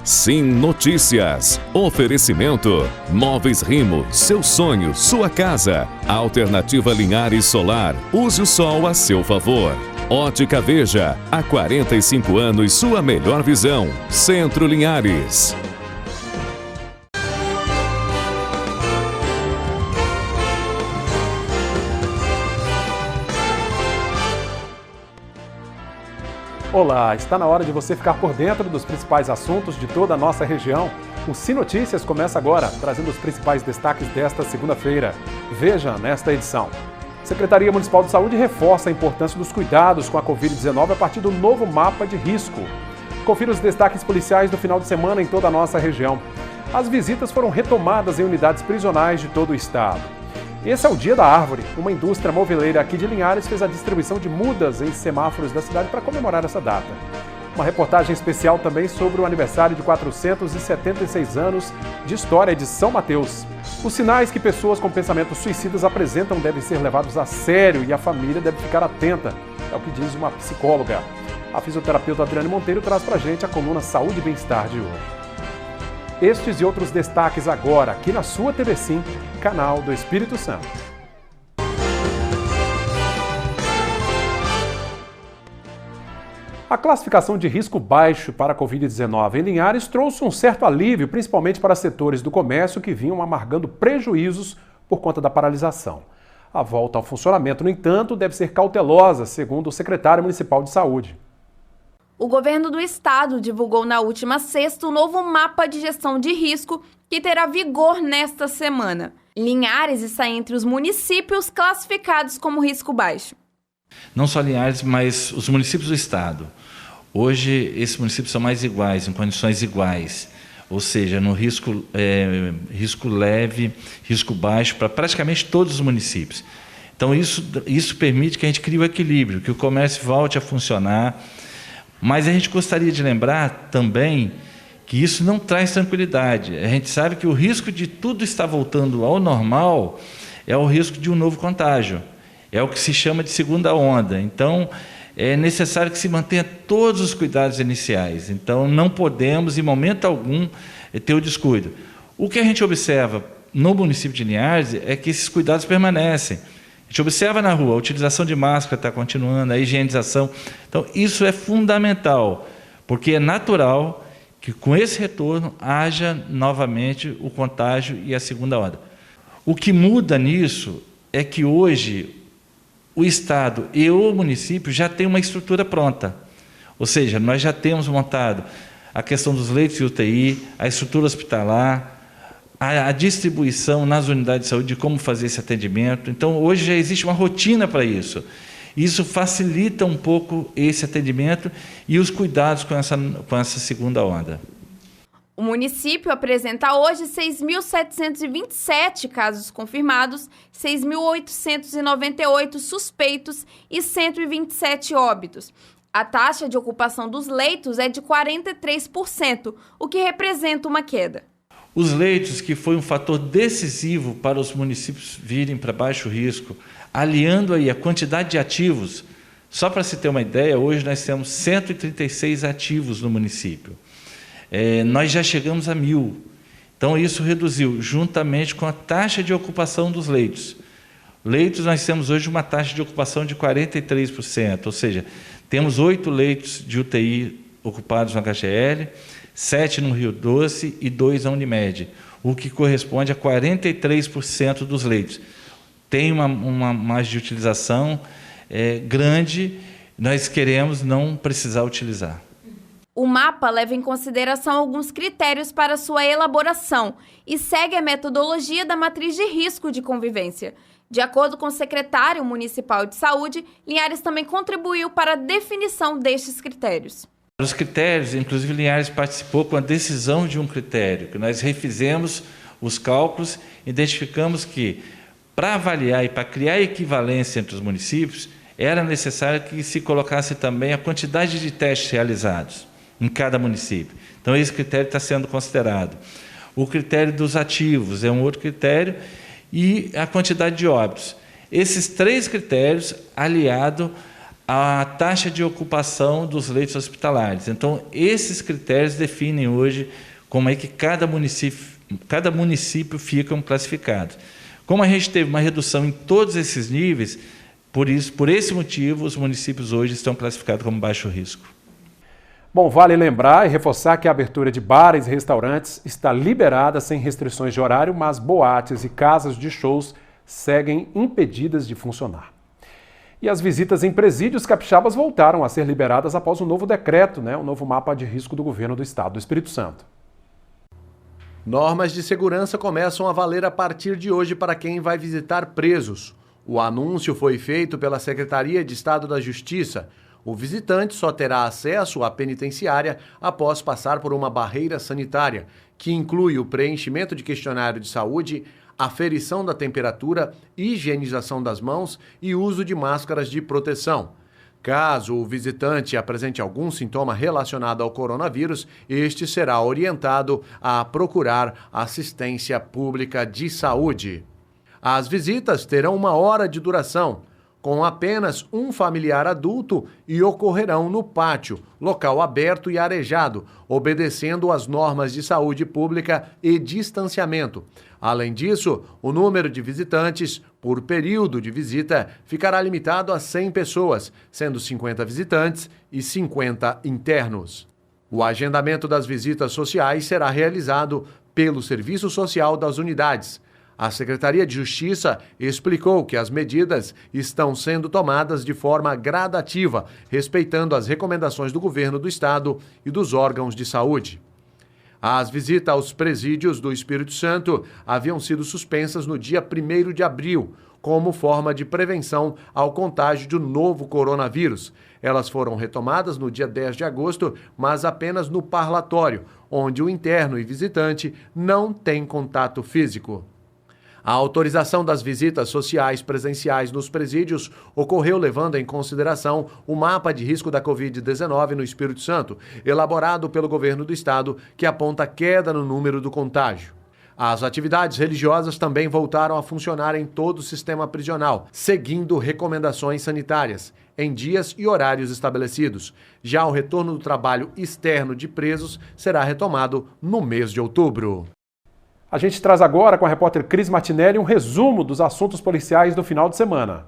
Sim Notícias. Oferecimento. Móveis Rimo. Seu sonho, sua casa. Alternativa Linhares Solar. Use o sol a seu favor. Ótica Veja. Há 45 anos, sua melhor visão. Centro Linhares. Olá, está na hora de você ficar por dentro dos principais assuntos de toda a nossa região. O Sim Notícias começa agora, trazendo os principais destaques desta segunda-feira. Veja nesta edição. Secretaria Municipal de Saúde reforça a importância dos cuidados com a Covid-19 a partir do novo mapa de risco. Confira os destaques policiais do final de semana em toda a nossa região. As visitas foram retomadas em unidades prisionais de todo o estado. Esse é o Dia da Árvore. Uma indústria moveleira aqui de Linhares fez a distribuição de mudas em semáforos da cidade para comemorar essa data. Uma reportagem especial também sobre o aniversário de 476 anos de história de São Mateus. Os sinais que pessoas com pensamentos suicidas apresentam devem ser levados a sério e a família deve ficar atenta. É o que diz uma psicóloga. A fisioterapeuta Adriane Monteiro traz pra gente a coluna Saúde e Bem-Estar de hoje. Estes e outros destaques agora, aqui na sua TV Sim, canal do Espírito Santo. A classificação de risco baixo para a Covid-19 em Linhares trouxe um certo alívio, principalmente para setores do comércio que vinham amargando prejuízos por conta da paralisação. A volta ao funcionamento, no entanto, deve ser cautelosa, segundo o secretário municipal de saúde. O governo do estado divulgou na última sexta o novo mapa de gestão de risco que terá vigor nesta semana. Linhares está entre os municípios classificados como risco baixo. Não só Linhares, mas os municípios do estado. Hoje, esses municípios são mais iguais, em condições iguais. Ou seja, no risco leve, risco baixo, para praticamente todos os municípios. Então, isso permite que a gente crie o equilíbrio, que o comércio volte a funcionar. Mas a gente gostaria de lembrar também que isso não traz tranquilidade. A gente sabe que o risco de tudo estar voltando ao normal é o risco de um novo contágio. É o que se chama de segunda onda. Então, é necessário que se mantenha todos os cuidados iniciais. Então, não podemos, em momento algum, ter o descuido. O que a gente observa no município de Linhares é que esses cuidados permanecem. A gente observa na rua, a utilização de máscara está continuando, a higienização. Então, isso é fundamental, porque é natural que, com esse retorno, haja novamente o contágio e a segunda onda. O que muda nisso é que, hoje, o Estado e o município já têm uma estrutura pronta. Ou seja, nós já temos montado a questão dos leitos de UTI, a estrutura hospitalar, a distribuição nas unidades de saúde de como fazer esse atendimento. Então, hoje já existe uma rotina para isso. Isso facilita um pouco esse atendimento e os cuidados com essa segunda onda. O município apresenta hoje 6.727 casos confirmados, 6.898 suspeitos e 127 óbitos. A taxa de ocupação dos leitos é de 43%, o que representa uma queda. Os leitos, que foi um fator decisivo para os municípios virem para baixo risco, aliando aí a quantidade de ativos, só para se ter uma ideia, hoje nós temos 136 ativos no município. Nós já chegamos a 1.000. Então, isso reduziu, juntamente com a taxa de ocupação dos leitos. Leitos, nós temos hoje uma taxa de ocupação de 43%, ou seja, temos 8 leitos de UTI ocupados no HGL, 7 no Rio Doce e 2 na Unimed, o que corresponde a 43% dos leitos. Tem uma margem de utilização grande, nós queremos não precisar utilizar. O mapa leva em consideração alguns critérios para sua elaboração e segue a metodologia da matriz de risco de convivência. De acordo com o secretário municipal de saúde, Linhares também contribuiu para a definição destes critérios. Os critérios, inclusive Linhares participou com a decisão de um critério, que nós refizemos os cálculos, identificamos que, para avaliar e para criar equivalência entre os municípios, era necessário que se colocasse também a quantidade de testes realizados em cada município. Então, esse critério está sendo considerado. O critério dos ativos é um outro critério e a quantidade de óbitos. Esses 3 critérios, aliado a taxa de ocupação dos leitos hospitalares. Então, esses critérios definem hoje como é que cada município fica classificado. Como a gente teve uma redução em todos esses níveis, por esse motivo, os municípios hoje estão classificados como baixo risco. Bom, vale lembrar e reforçar que a abertura de bares e restaurantes está liberada sem restrições de horário, mas boates e casas de shows seguem impedidas de funcionar. E as visitas em presídios capixabas voltaram a ser liberadas após o novo decreto, o novo mapa de risco do governo do estado do Espírito Santo. Normas de segurança começam a valer a partir de hoje para quem vai visitar presos. O anúncio foi feito pela Secretaria de Estado da Justiça. O visitante só terá acesso à penitenciária após passar por uma barreira sanitária, que inclui o preenchimento de questionário de saúde, aferição da temperatura, higienização das mãos e uso de máscaras de proteção. Caso o visitante apresente algum sintoma relacionado ao coronavírus, este será orientado a procurar assistência pública de saúde. As visitas terão 1 hora de duração, com apenas um familiar adulto e ocorrerão no pátio, local aberto e arejado, obedecendo às normas de saúde pública e distanciamento. Além disso, o número de visitantes por período de visita ficará limitado a 100 pessoas, sendo 50 visitantes e 50 internos. O agendamento das visitas sociais será realizado pelo Serviço Social das unidades. A Secretaria de Justiça explicou que as medidas estão sendo tomadas de forma gradativa, respeitando as recomendações do governo do estado e dos órgãos de saúde. As visitas aos presídios do Espírito Santo haviam sido suspensas no dia 1º de abril, como forma de prevenção ao contágio do novo coronavírus. Elas foram retomadas no dia 10 de agosto, mas apenas no parlatório, onde o interno e visitante não têm contato físico. A autorização das visitas sociais presenciais nos presídios ocorreu levando em consideração o mapa de risco da Covid-19 no Espírito Santo, elaborado pelo governo do estado, que aponta queda no número do contágio. As atividades religiosas também voltaram a funcionar em todo o sistema prisional, seguindo recomendações sanitárias, em dias e horários estabelecidos. Já o retorno do trabalho externo de presos será retomado no mês de outubro. A gente traz agora com a repórter Cris Martinelli um resumo dos assuntos policiais do final de semana.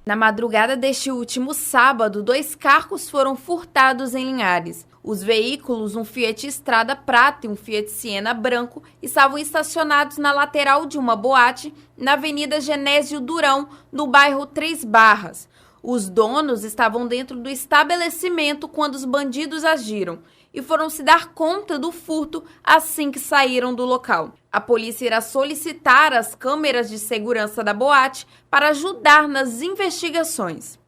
Na madrugada deste último sábado, 2 carros foram furtados em Linhares. Os veículos, um Fiat Strada prata e um Fiat Siena branco, estavam estacionados na lateral de uma boate na Avenida Genésio Durão, no bairro Três Barras. Os donos estavam dentro do estabelecimento quando os bandidos agiram e foram se dar conta do furto assim que saíram do local. A polícia irá solicitar as câmeras de segurança da boate para ajudar nas investigações.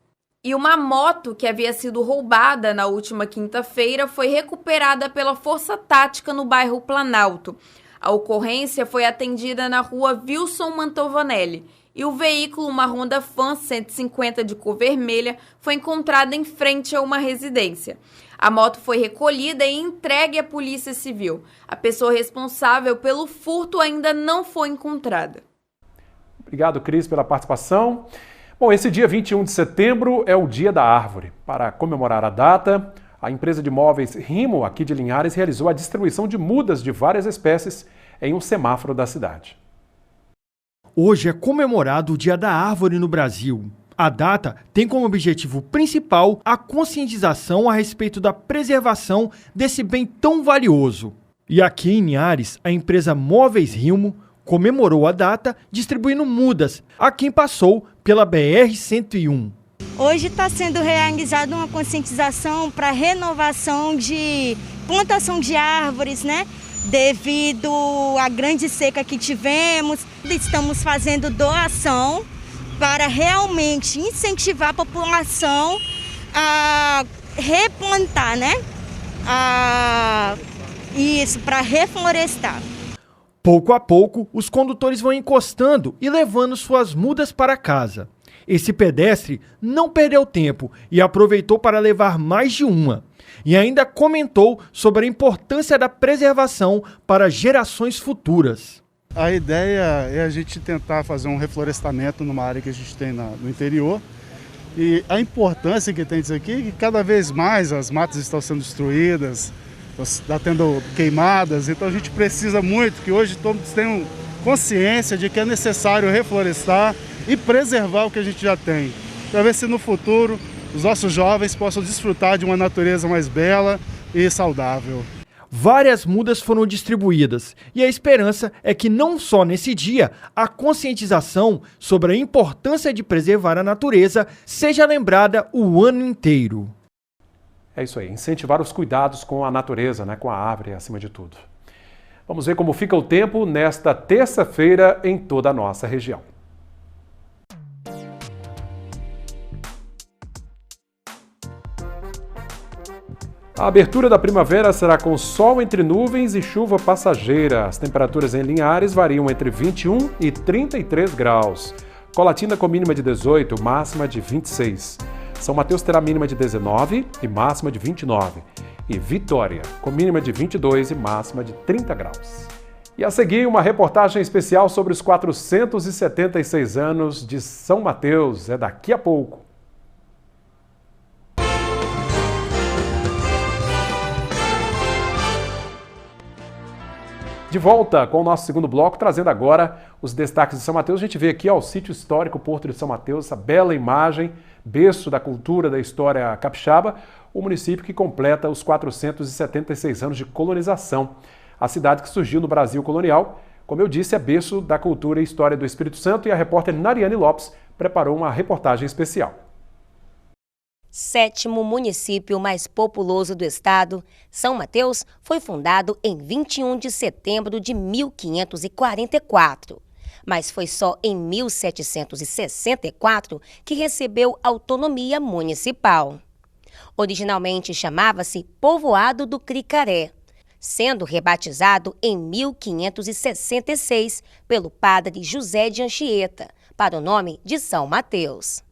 E uma moto que havia sido roubada na última quinta-feira foi recuperada pela Força Tática no bairro Planalto. A ocorrência foi atendida na rua Wilson Mantovanelli e o veículo, uma Honda Fan 150 de cor vermelha, foi encontrado em frente a uma residência. A moto foi recolhida e entregue à Polícia Civil. A pessoa responsável pelo furto ainda não foi encontrada. Obrigado, Cris, pela participação. Bom, esse dia 21 de setembro é o Dia da Árvore. Para comemorar a data, a empresa de móveis Rimo, aqui de Linhares, realizou a distribuição de mudas de várias espécies em um semáforo da cidade. Hoje é comemorado o Dia da Árvore no Brasil. A data tem como objetivo principal a conscientização a respeito da preservação desse bem tão valioso. E aqui em Linhares, a empresa Móveis Rimo comemorou a data distribuindo mudas a quem passou pela BR-101. Hoje está sendo realizada uma conscientização para renovação de plantação de árvores, né? Devido à grande seca que tivemos, estamos fazendo doação para realmente incentivar a população a replantar, né? Isso, para reflorestar. Pouco a pouco, os condutores vão encostando e levando suas mudas para casa. Esse pedestre não perdeu tempo e aproveitou para levar mais de uma. E ainda comentou sobre a importância da preservação para gerações futuras. A ideia é a gente tentar fazer um reflorestamento numa área que a gente tem no interior E a importância que tem disso aqui é que cada vez mais as matas estão sendo destruídas, está tendo queimadas, então a gente precisa muito que hoje todos tenham consciência de que é necessário reflorestar e preservar o que a gente já tem, para ver se no futuro os nossos jovens possam desfrutar de uma natureza mais bela e saudável. Várias mudas foram distribuídas e a esperança é que não só nesse dia a conscientização sobre a importância de preservar a natureza seja lembrada o ano inteiro. É isso aí, incentivar os cuidados com a natureza, né, com a árvore acima de tudo. Vamos ver como fica o tempo nesta terça-feira em toda a nossa região. A abertura da primavera será com sol entre nuvens e chuva passageira. As temperaturas em Linhares variam entre 21 e 33 graus. Colatina com mínima de 18, máxima de 26. São Mateus terá mínima de 19 e máxima de 29. E Vitória, com mínima de 22 e máxima de 30 graus. E a seguir, uma reportagem especial sobre os 476 anos de São Mateus. É daqui a pouco. De volta com o nosso segundo bloco, trazendo agora os destaques de São Mateus. A gente vê aqui ó, o sítio histórico Porto de São Mateus, essa bela imagem, berço da cultura, da história capixaba, o município que completa os 476 anos de colonização. A cidade que surgiu no Brasil colonial, como eu disse, é berço da cultura e história do Espírito Santo, e a repórter Nariane Lopes preparou uma reportagem especial. 7º município mais populoso do estado, São Mateus foi fundado em 21 de setembro de 1544. Mas foi só em 1764 que recebeu autonomia municipal. Originalmente chamava-se Povoado do Cricaré, sendo rebatizado em 1566 pelo padre José de Anchieta, para o nome de São Mateus.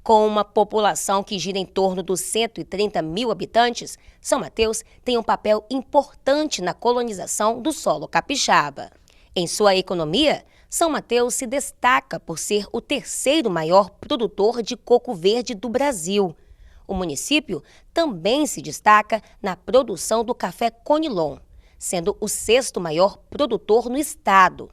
Com uma população que gira em torno dos 130 mil habitantes, São Mateus tem um papel importante na colonização do solo capixaba. Em sua economia, São Mateus se destaca por ser o terceiro maior produtor de coco verde do Brasil. O município também se destaca na produção do café Conilon, sendo o 6º maior produtor no estado.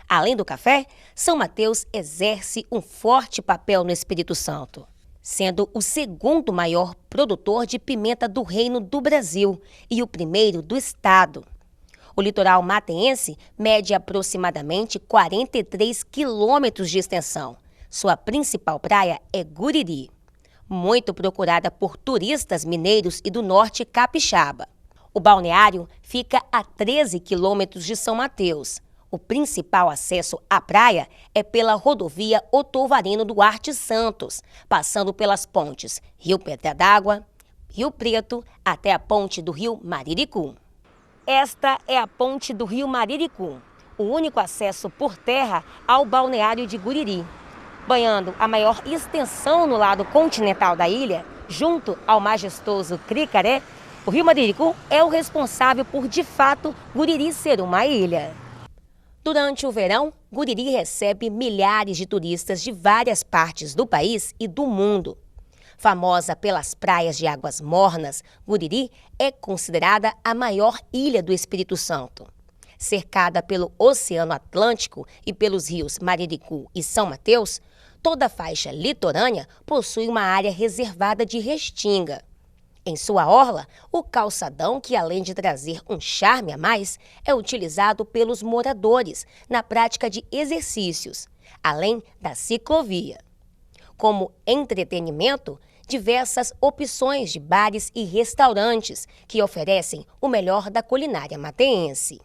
Além do café, São Mateus exerce um forte papel no Espírito Santo, sendo o 2º maior produtor de pimenta do Reino do Brasil e o 1º do estado. O litoral mateense mede aproximadamente 43 quilômetros de extensão. Sua principal praia é Guriri, muito procurada por turistas mineiros e do norte capixaba. O balneário fica a 13 quilômetros de São Mateus. O principal acesso à praia é pela rodovia Otovarino Duarte Santos, passando pelas pontes Rio Pedra d'Água, Rio Preto, até a ponte do Rio Mariricu. Esta é a ponte do Rio Mariricu, o único acesso por terra ao balneário de Guriri. Banhando a maior extensão no lado continental da ilha, junto ao majestoso Cricaré, o Rio Mariricu é o responsável por, de fato, Guriri ser uma ilha. Durante o verão, Guriri recebe milhares de turistas de várias partes do país e do mundo. Famosa pelas praias de águas mornas, Guriri é considerada a maior ilha do Espírito Santo. Cercada pelo Oceano Atlântico e pelos rios Mariricu e São Mateus, toda a faixa litorânea possui uma área reservada de restinga. Em sua orla, o calçadão, que além de trazer um charme a mais, é utilizado pelos moradores na prática de exercícios, além da ciclovia. Como entretenimento, diversas opções de bares e restaurantes que oferecem o melhor da culinária mateense.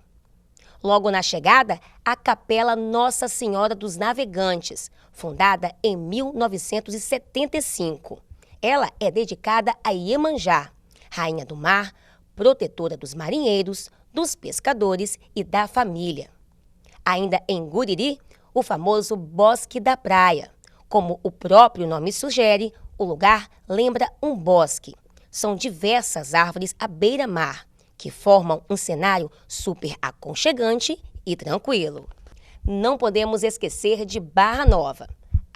Logo na chegada, a Capela Nossa Senhora dos Navegantes, fundada em 1975. Ela é dedicada a Iemanjá, rainha do mar, protetora dos marinheiros, dos pescadores e da família. Ainda em Guriri, o famoso Bosque da Praia. Como o próprio nome sugere, o lugar lembra um bosque. São diversas árvores à beira-mar, que formam um cenário super aconchegante e tranquilo. Não podemos esquecer de Barra Nova.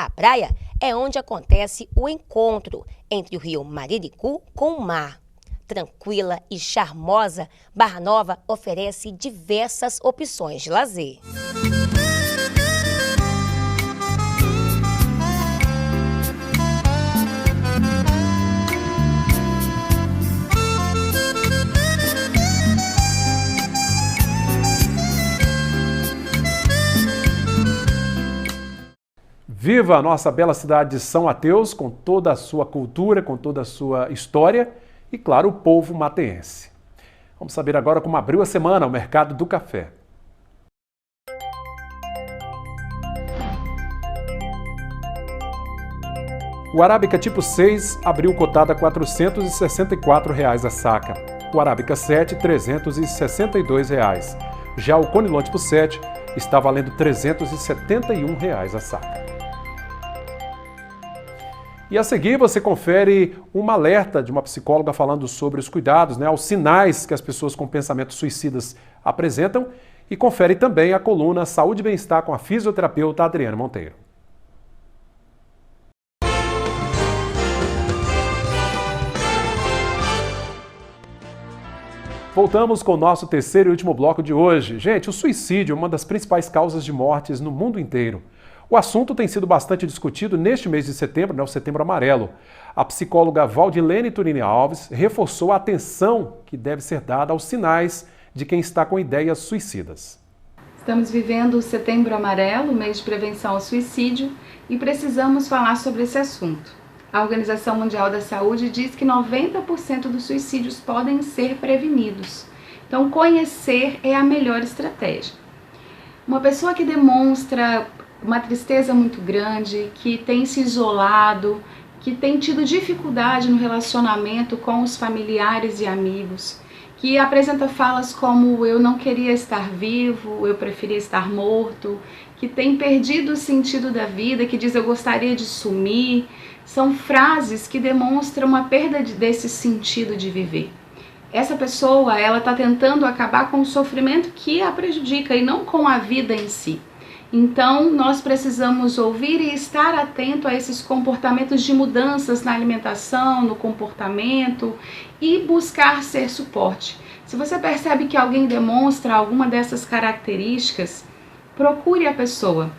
A praia é onde acontece o encontro entre o rio Mariricu com o mar. Tranquila e charmosa, Barra Nova oferece diversas opções de lazer. Viva a nossa bela cidade de São Mateus, com toda a sua cultura, com toda a sua história e, claro, o povo mateense. Vamos saber agora como abriu a semana o mercado do café. O Arábica tipo 6 abriu cotado a R$ 464 a saca. O Arábica 7, R$ 362. Já o Conilon tipo 7 está valendo R$ 371 a saca. E a seguir você confere uma alerta de uma psicóloga falando sobre os cuidados, aos sinais que as pessoas com pensamentos suicidas apresentam, e confere também a coluna Saúde e Bem-Estar com a fisioterapeuta Adriane Monteiro. Voltamos com o nosso terceiro e último bloco de hoje. Gente, o suicídio é uma das principais causas de mortes no mundo inteiro. O assunto tem sido bastante discutido neste mês de setembro, o Setembro Amarelo. A psicóloga Valdilene Turini Alves reforçou a atenção que deve ser dada aos sinais de quem está com ideias suicidas. Estamos vivendo o Setembro Amarelo, o mês de prevenção ao suicídio, e precisamos falar sobre esse assunto. A Organização Mundial da Saúde diz que 90% dos suicídios podem ser prevenidos. Então, conhecer é a melhor estratégia. Uma pessoa que demonstra uma tristeza muito grande, que tem se isolado, que tem tido dificuldade no relacionamento com os familiares e amigos, que apresenta falas como eu não queria estar vivo, eu preferia estar morto, que tem perdido o sentido da vida, que diz eu gostaria de sumir, são frases que demonstram uma perda desse sentido de viver. Essa pessoa, ela está tentando acabar com o sofrimento que a prejudica e não com a vida em si. Então, nós precisamos ouvir e estar atento a esses comportamentos de mudanças na alimentação, no comportamento e buscar ser suporte. Se você percebe que alguém demonstra alguma dessas características, procure a pessoa.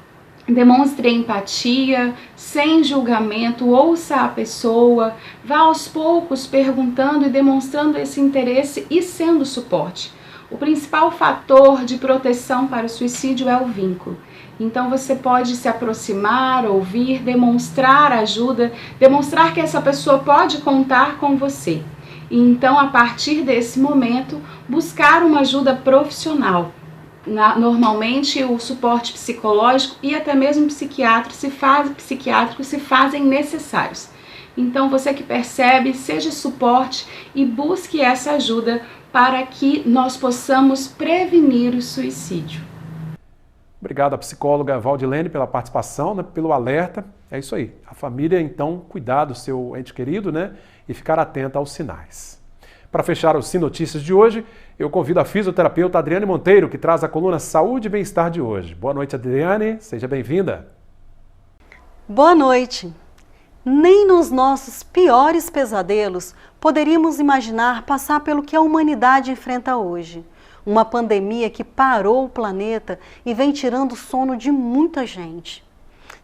Demonstre empatia, sem julgamento, ouça a pessoa, vá aos poucos perguntando e demonstrando esse interesse e sendo suporte. O principal fator de proteção para o suicídio é o vínculo. Então você pode se aproximar, ouvir, demonstrar ajuda, demonstrar que essa pessoa pode contar com você. E então, a partir desse momento, buscar uma ajuda profissional. Normalmente o suporte psicológico e até mesmo psiquiátrico se fazem necessários. Então você que percebe, seja suporte e busque essa ajuda para que nós possamos prevenir o suicídio. Obrigado à psicóloga Valdilene pela participação, pelo alerta. É isso aí. A família, então, cuidar do seu ente querido, e ficar atenta aos sinais. Para fechar o Sim Notícias de hoje, eu convido a fisioterapeuta Adriane Monteiro, que traz a coluna Saúde e Bem-Estar de hoje. Boa noite, Adriane. Seja bem-vinda. Boa noite. Nem nos nossos piores pesadelos poderíamos imaginar passar pelo que a humanidade enfrenta hoje. Uma pandemia que parou o planeta e vem tirando o sono de muita gente.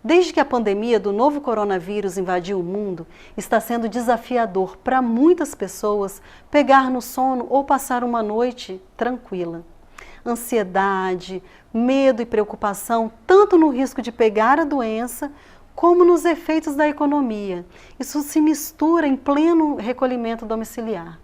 Desde que a pandemia do novo coronavírus invadiu o mundo, está sendo desafiador para muitas pessoas pegar no sono ou passar uma noite tranquila. Ansiedade, medo e preocupação, tanto no risco de pegar a doença, como nos efeitos da economia. Isso se mistura em pleno recolhimento domiciliar.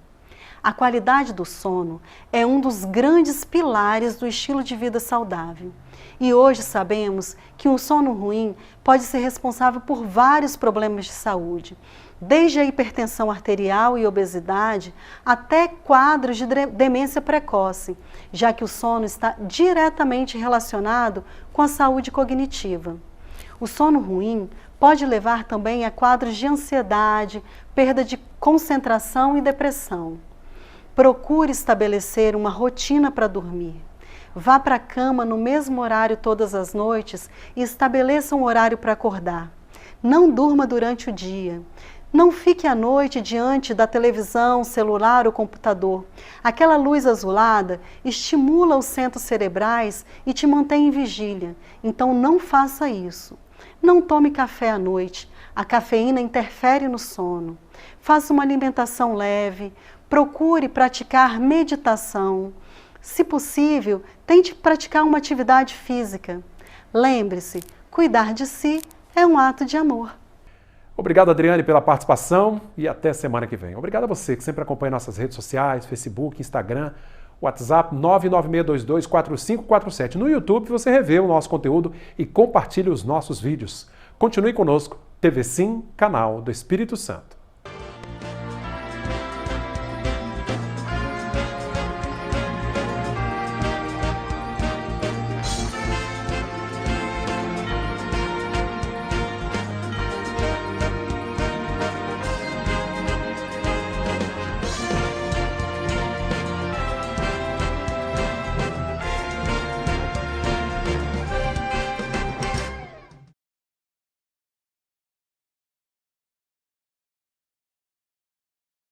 A qualidade do sono é um dos grandes pilares do estilo de vida saudável. E hoje sabemos que um sono ruim pode ser responsável por vários problemas de saúde, desde a hipertensão arterial e obesidade até quadros de demência precoce, já que o sono está diretamente relacionado com a saúde cognitiva. O sono ruim pode levar também a quadros de ansiedade, perda de concentração e depressão. Procure estabelecer uma rotina para dormir. Vá para a cama no mesmo horário todas as noites e estabeleça um horário para acordar. Não durma durante o dia. Não fique à noite diante da televisão, celular ou computador. Aquela luz azulada estimula os centros cerebrais e te mantém em vigília. Então não faça isso. Não tome café à noite. A cafeína interfere no sono. Faça uma alimentação leve. Procure praticar meditação. Se possível, tente praticar uma atividade física. Lembre-se, cuidar de si é um ato de amor. Obrigado, Adriane, pela participação e até semana que vem. Obrigado a você que sempre acompanha nossas redes sociais, Facebook, Instagram, WhatsApp 996224547. No YouTube você revê o nosso conteúdo e compartilha os nossos vídeos. Continue conosco, TV Sim, canal do Espírito Santo.